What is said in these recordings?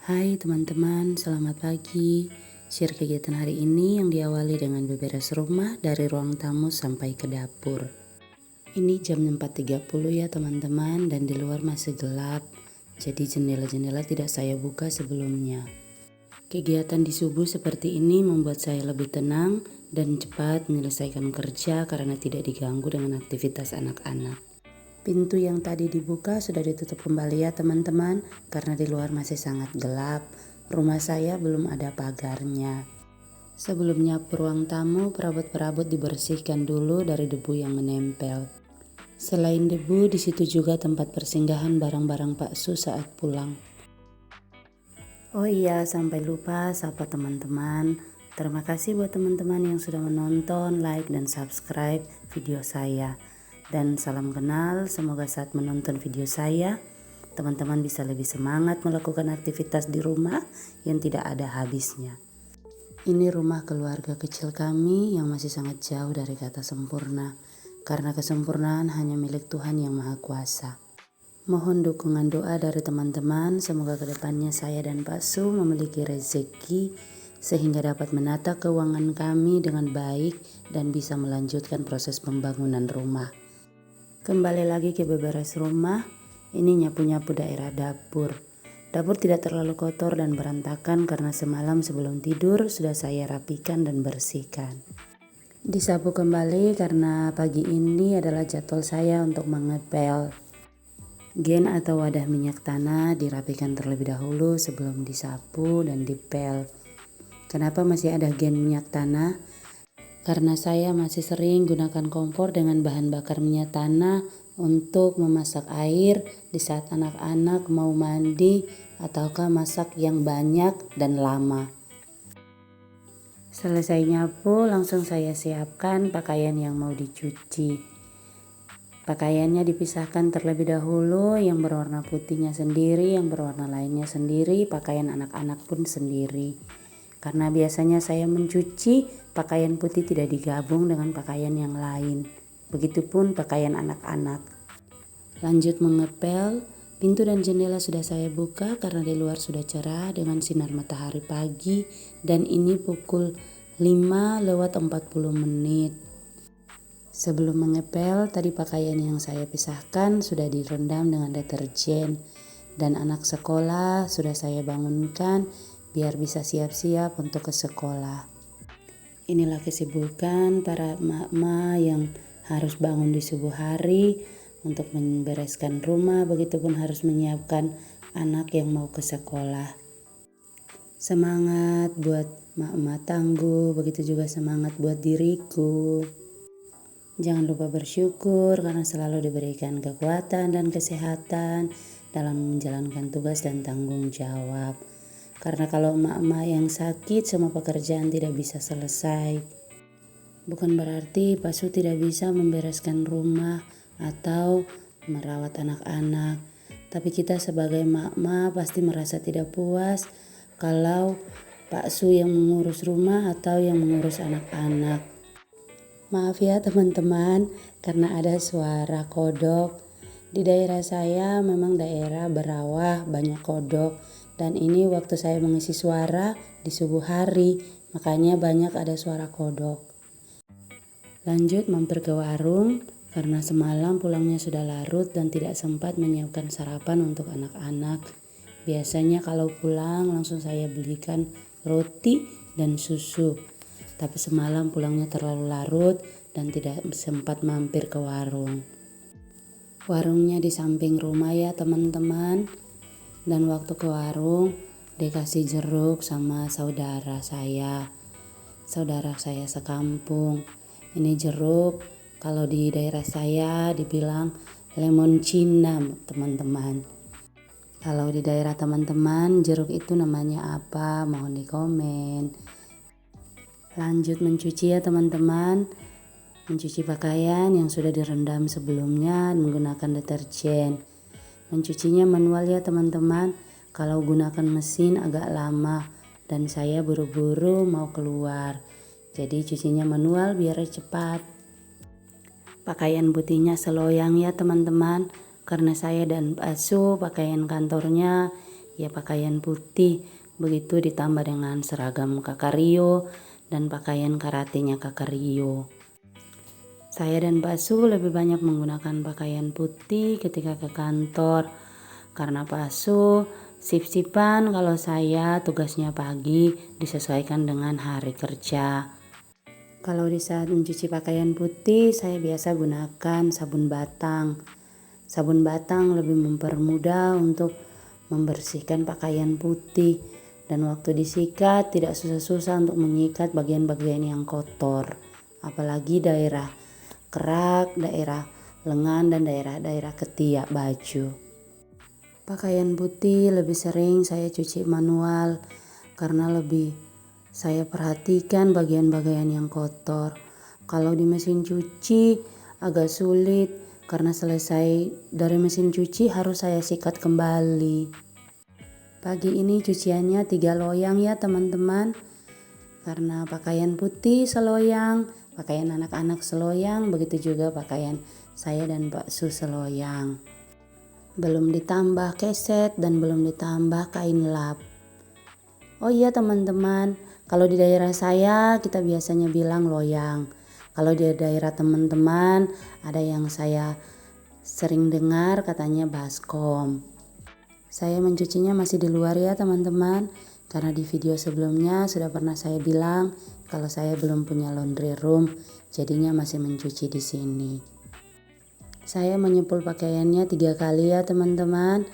Hai teman-teman, selamat pagi. Share kegiatan hari ini yang diawali dengan beberes rumah dari ruang tamu sampai ke dapur. Ini jam 4.30 ya teman-teman, dan di luar masih gelap. Jadi jendela-jendela tidak saya buka sebelumnya. Kegiatan di subuh seperti ini membuat saya lebih tenang dan cepat menyelesaikan kerja karena tidak diganggu dengan aktivitas anak-anak. Pintu yang tadi dibuka sudah ditutup kembali ya teman-teman, karena di luar masih sangat gelap. Rumah saya belum ada pagarnya. Sebelum nyapu ruang tamu, perabot-perabot dibersihkan dulu dari debu yang menempel. Selain debu, di situ juga tempat persinggahan barang-barang Pak Su saat pulang. Oh iya, sampai lupa sapa teman-teman. Terima kasih buat teman-teman yang sudah menonton, like, dan subscribe video saya. Dan salam kenal, semoga saat menonton video saya, teman-teman bisa lebih semangat melakukan aktivitas di rumah yang tidak ada habisnya. Ini rumah keluarga kecil kami yang masih sangat jauh dari kata sempurna, karena kesempurnaan hanya milik Tuhan yang Maha Kuasa. Mohon dukungan doa dari teman-teman, semoga kedepannya saya dan Pak Su memiliki rezeki sehingga dapat menata keuangan kami dengan baik dan bisa melanjutkan proses pembangunan rumah. Kembali lagi ke beberes rumah, ini nyapu-nyapu daerah dapur. Dapur tidak terlalu kotor dan berantakan karena semalam sebelum tidur sudah saya rapikan dan bersihkan. Disapu kembali karena pagi ini adalah jadwal saya untuk mengepel. Gen atau wadah minyak tanah dirapikan terlebih dahulu sebelum disapu dan dipel. Kenapa masih ada gen minyak tanah? Karena saya masih sering gunakan kompor dengan bahan bakar minyak tanah untuk memasak air di saat anak-anak mau mandi ataukah masak yang banyak dan lama. Selesai nyapu, langsung saya siapkan pakaian yang mau dicuci. Pakaiannya dipisahkan terlebih dahulu, yang berwarna putihnya sendiri, yang berwarna lainnya sendiri, pakaian anak-anak pun sendiri. Karena biasanya saya mencuci, pakaian putih tidak digabung dengan pakaian yang lain. Begitupun pakaian anak-anak. Lanjut mengepel, pintu dan jendela sudah saya buka karena di luar sudah cerah dengan sinar matahari pagi dan ini pukul 5:40 menit. Sebelum mengepel, tadi pakaian yang saya pisahkan sudah direndam dengan deterjen dan anak sekolah sudah saya bangunkan biar bisa siap-siap untuk ke sekolah. Inilah kesibukan para emak-emak yang harus bangun di subuh hari untuk membereskan rumah, begitupun harus menyiapkan anak yang mau ke sekolah. Semangat buat emak-emak tangguh, begitu juga semangat buat diriku. Jangan lupa bersyukur karena selalu diberikan kekuatan dan kesehatan dalam menjalankan tugas dan tanggung jawab. Karena kalau emak-emak yang sakit, semua pekerjaan tidak bisa selesai. Bukan berarti Pak Su tidak bisa membereskan rumah atau merawat anak-anak. Tapi kita sebagai emak-emak pasti merasa tidak puas kalau Pak Su yang mengurus rumah atau yang mengurus anak-anak. Maaf ya teman-teman, karena ada suara kodok. Di daerah saya memang daerah berawah, banyak kodok. Dan ini waktu saya mengisi suara di subuh hari, makanya banyak ada suara kodok. Lanjut mampir ke warung, karena semalam pulangnya sudah larut dan tidak sempat menyiapkan sarapan untuk anak-anak. Biasanya kalau pulang langsung saya belikan roti dan susu. Tapi semalam pulangnya terlalu larut dan tidak sempat mampir ke warung. Warungnya di samping rumah ya teman-teman. Dan waktu ke warung dikasih jeruk sama saudara saya sekampung. Ini jeruk kalau di daerah saya dibilang lemon Cina teman-teman. Kalau di daerah teman-teman jeruk itu namanya apa? Mohon di komen. Lanjut mencuci ya teman-teman. Mencuci pakaian yang sudah direndam sebelumnya menggunakan deterjen. Mencucinya manual ya teman-teman. Kalau gunakan mesin agak lama dan saya buru-buru mau keluar. Jadi cucinya manual biar cepat. Pakaian putihnya seloyang ya teman-teman. Karena saya dan Pak Su pakaian kantornya ya pakaian putih, begitu ditambah dengan seragam kakak Rio dan pakaian karatenya kakak Rio. Saya dan Pak Su lebih banyak menggunakan pakaian putih ketika ke kantor, karena Pak Su sip-sipan, kalau saya tugasnya pagi disesuaikan dengan hari kerja. Kalau di saat mencuci pakaian putih, saya biasa gunakan sabun batang. Sabun batang lebih mempermudah untuk membersihkan pakaian putih, dan waktu disikat tidak susah-susah untuk menyikat bagian-bagian yang kotor, apalagi daerah kerak, daerah lengan, dan daerah-daerah ketiak baju. Pakaian putih lebih sering saya cuci manual karena lebih saya perhatikan bagian-bagian yang kotor. Kalau di mesin cuci agak sulit karena selesai dari mesin cuci harus saya sikat kembali. Pagi ini cuciannya 3 loyang ya teman-teman, karena pakaian putih seloyang, pakaian anak-anak seloyang, begitu juga pakaian saya dan Pak Su seloyang. Belum ditambah keset dan belum ditambah kain lap. Oh iya teman-teman, kalau di daerah saya kita biasanya bilang loyang. Kalau di daerah teman-teman ada yang saya sering dengar katanya baskom. Saya mencucinya masih di luar ya teman-teman, karena di video sebelumnya sudah pernah saya bilang kalau saya belum punya laundry room, jadinya masih mencuci di sini. Saya menyepul pakaiannya 3 kali ya teman-teman,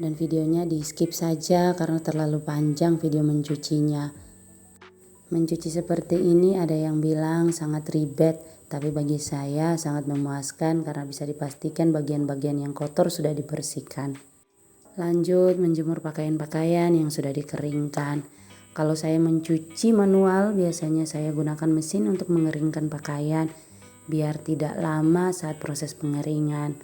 dan videonya di skip saja karena terlalu panjang video mencucinya. Mencuci seperti ini ada yang bilang sangat ribet, tapi bagi saya sangat memuaskan karena bisa dipastikan bagian-bagian yang kotor sudah dibersihkan. Lanjut menjemur pakaian-pakaian yang sudah dikeringkan. Kalau saya mencuci manual, biasanya saya gunakan mesin untuk mengeringkan pakaian biar tidak lama saat proses pengeringan.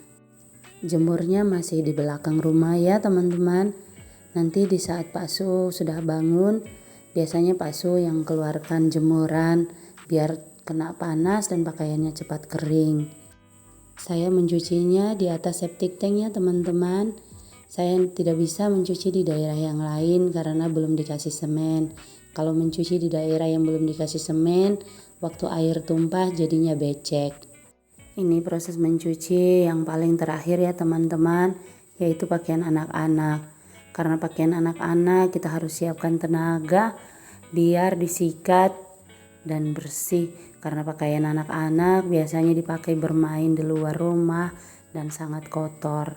Jemurnya masih di belakang rumah ya teman-teman. Nanti di saat Pak Su sudah bangun, biasanya Pak Su yang keluarkan jemuran biar kena panas dan pakaiannya cepat kering. Saya mencucinya di atas septic tank ya teman-teman. Saya tidak bisa mencuci di daerah yang lain karena belum dikasih semen. Kalau mencuci di daerah yang belum dikasih semen, waktu air tumpah jadinya becek. Ini proses mencuci yang paling terakhir ya teman-teman, yaitu pakaian anak-anak. Karena pakaian anak-anak kita harus siapkan tenaga biar disikat dan bersih. Karena pakaian anak-anak biasanya dipakai bermain di luar rumah dan sangat kotor.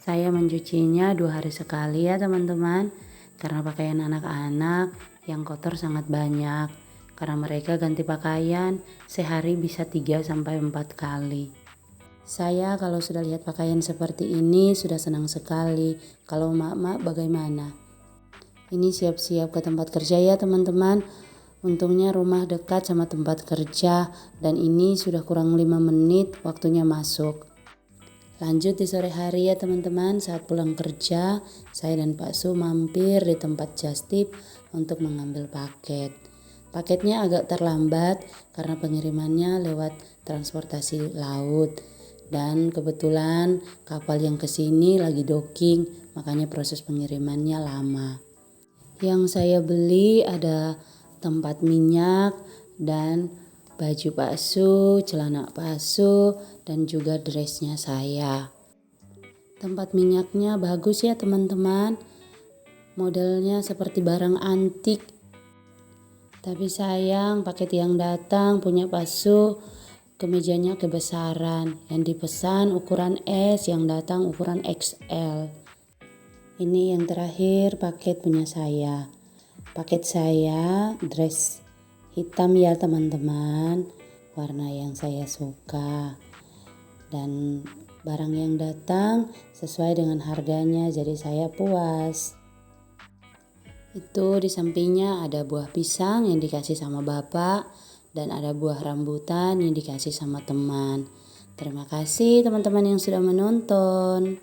Saya mencucinya 2 hari sekali ya teman-teman, karena pakaian anak-anak yang kotor sangat banyak. Karena mereka ganti pakaian sehari bisa 3-4 kali. Saya kalau sudah lihat pakaian seperti ini sudah senang sekali. Kalau mak-mak bagaimana? Ini siap-siap ke tempat kerja ya teman-teman. Untungnya rumah dekat sama tempat kerja dan ini sudah kurang 5 menit waktunya masuk. Lanjut di sore hari ya teman-teman, saat pulang kerja saya dan Pak Su mampir di tempat just tip untuk mengambil paket. Paketnya agak terlambat karena pengirimannya lewat transportasi laut. Dan kebetulan kapal yang kesini lagi docking, makanya proses pengirimannya lama. Yang saya beli ada tempat minyak dan baju Pak Su, celana Pak Su, dan juga dressnya saya. Tempat minyaknya bagus ya teman-teman. Modelnya seperti barang antik. Tapi sayang paket yang datang punya Pak Su, kemejanya kebesaran, yang dipesan ukuran S, yang datang ukuran XL. Ini yang terakhir paket punya saya. Paket saya dress hitam ya teman-teman, warna yang saya suka. Dan barang yang datang sesuai dengan harganya, jadi saya puas. Itu di sampingnya ada buah pisang yang dikasih sama bapak, dan ada buah rambutan yang dikasih sama teman. Terima kasih teman-teman yang sudah menonton.